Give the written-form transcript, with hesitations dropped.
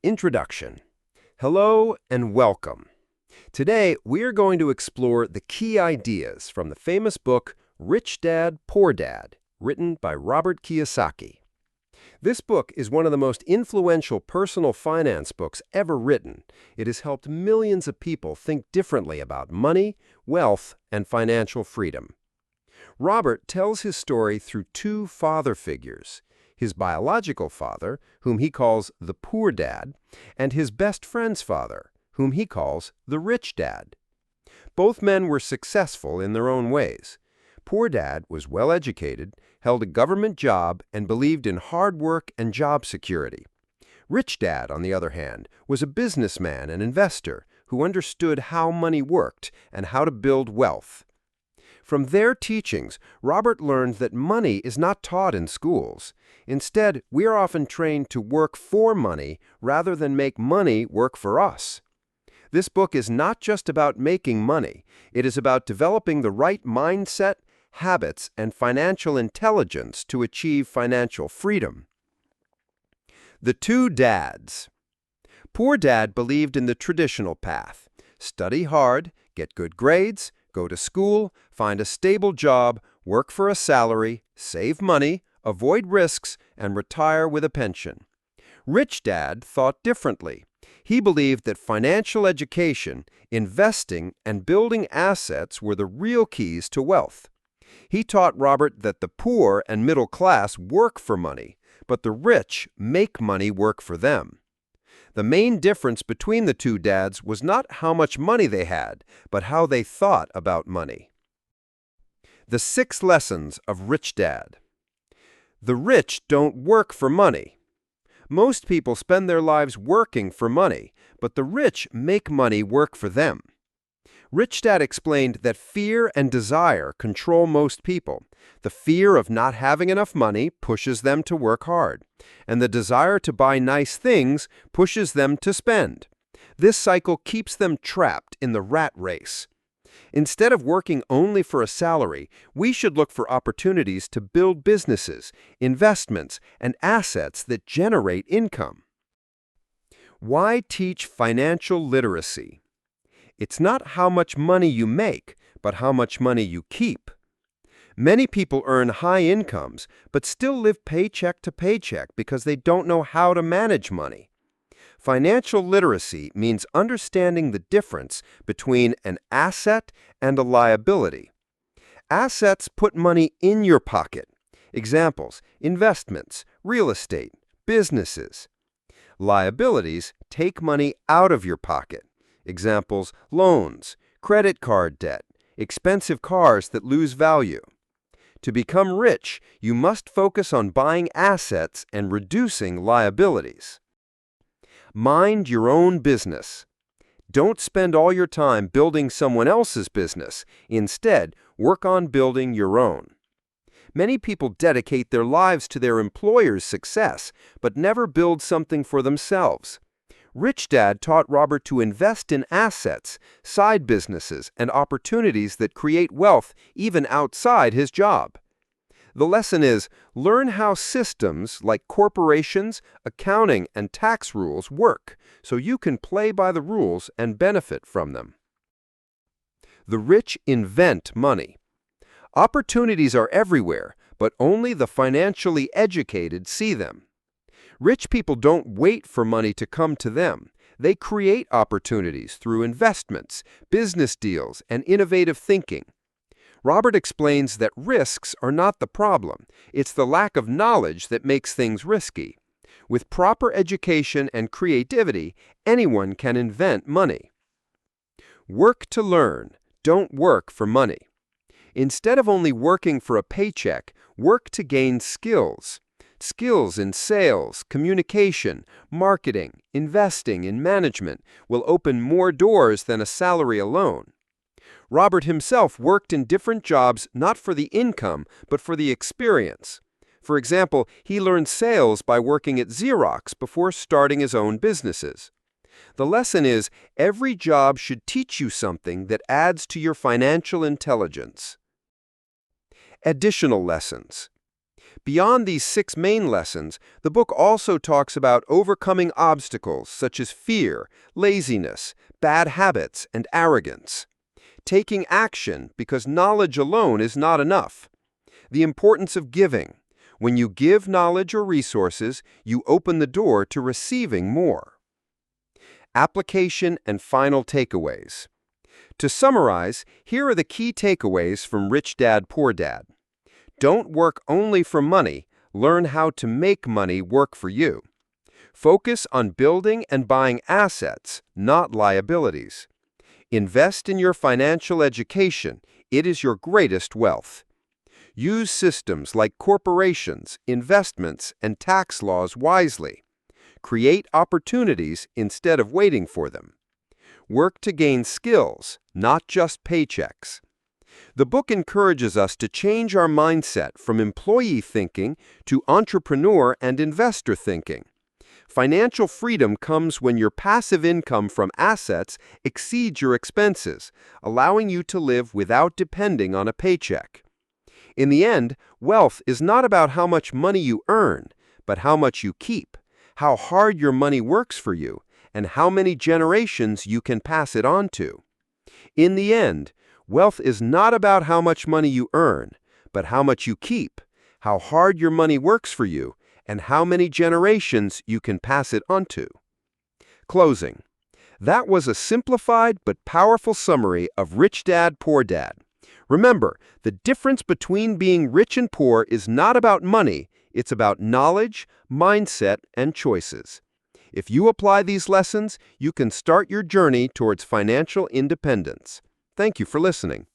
Introduction. Hello and welcome. Today, we're going to explore the key ideas from the famous book Rich Dad, Poor Dad, written by Robert Kiyosaki. This book is one of the most influential personal finance books ever written. It has helped millions of people think differently about money, wealth, and financial freedom. Robert tells his story through two father figures: his biological father, whom he calls the poor dad, and his best friend's father, whom he calls the rich dad. Both men were successful in their own ways. Poor dad was well educated, held a government job, and believed in hard work and job security. Rich dad, on the other hand, was a businessman and investor who understood how money worked and how to build wealth. From their teachings, Robert learned that money is not taught in schools. Instead, we are often trained to work for money rather than make money work for us. This book is not just about making money. It is about developing the right mindset, habits, and financial intelligence to achieve financial freedom. The two dads. Poor dad believed in the traditional path: study hard, get good grades, go to school, find a stable job, work for a salary, save money, avoid risks, and retire with a pension. Rich dad thought differently. He believed that financial education, investing, and building assets were the real keys to wealth. He taught Robert that the poor and middle class work for money, but the rich make money work for them. The main difference between the two dads was not how much money they had, but how they thought about money. The 6 lessons of Rich Dad. The rich don't work for money. Most people spend their lives working for money, but the rich make money work for them. Rich Dad explained that fear and desire control most people. The fear of not having enough money pushes them to work hard, and the desire to buy nice things pushes them to spend. This cycle keeps them trapped in the rat race. Instead of working only for a salary, we should look for opportunities to build businesses, investments, and assets that generate income. Why teach financial literacy? It's not how much money you make, but how much money you keep. Many people earn high incomes, but still live paycheck to paycheck because they don't know how to manage money. Financial literacy means understanding the difference between an asset and a liability. Assets put money in your pocket. Examples: investments, real estate, businesses. Liabilities take money out of your pocket. Examples: loans, credit card debt, expensive cars that lose value. To become rich, you must focus on buying assets and reducing liabilities. Mind your own business. Don't spend all your time building someone else's business. Instead, work on building your own. Many people dedicate their lives to their employer's success, but never build something for themselves. Rich Dad taught Robert to invest in assets, side businesses, and opportunities that create wealth even outside his job. The lesson is: learn how systems like corporations, accounting, and tax rules work, so you can play by the rules and benefit from them. The rich invent money. Opportunities are everywhere, but only the financially educated see them. Rich people don't wait for money to come to them. They create opportunities through investments, business deals, and innovative thinking. Robert explains that risks are not the problem. It's the lack of knowledge that makes things risky. With proper education and creativity, anyone can invent money. Work to learn. Don't work for money. Instead of only working for a paycheck, work to gain skills. Skills in sales, communication, marketing, investing, and management will open more doors than a salary alone. Robert himself worked in different jobs not for the income, but for the experience. For example, he learned sales by working at Xerox before starting his own businesses. The lesson is, every job should teach you something that adds to your financial intelligence. Additional lessons. Beyond these 6 main lessons, the book also talks about overcoming obstacles such as fear, laziness, bad habits, and arrogance. Taking action because knowledge alone is not enough. The importance of giving. When you give knowledge or resources, you open the door to receiving more. Application and final takeaways. To summarize, here are the key takeaways from Rich Dad, Poor Dad. Don't work only for money, learn how to make money work for you. Focus on building and buying assets, not liabilities. Invest in your financial education, it is your greatest wealth. Use systems like corporations, investments, and tax laws wisely. Create opportunities instead of waiting for them. Work to gain skills, not just paychecks. The book encourages us to change our mindset from employee thinking to entrepreneur and investor thinking. Financial freedom comes when your passive income from assets exceeds your expenses, allowing you to live without depending on a paycheck. In the end, wealth is not about how much money you earn, but how much you keep, how hard your money works for you, and how many generations you can pass it on to. In the end, wealth is not about how much money you earn, but how much you keep, how hard your money works for you, and how many generations you can pass it on to. Closing. That was a simplified but powerful summary of Rich Dad, Poor Dad. Remember, the difference between being rich and poor is not about money, it's about knowledge, mindset, and choices. If you apply these lessons, you can start your journey towards financial independence. Thank you for listening.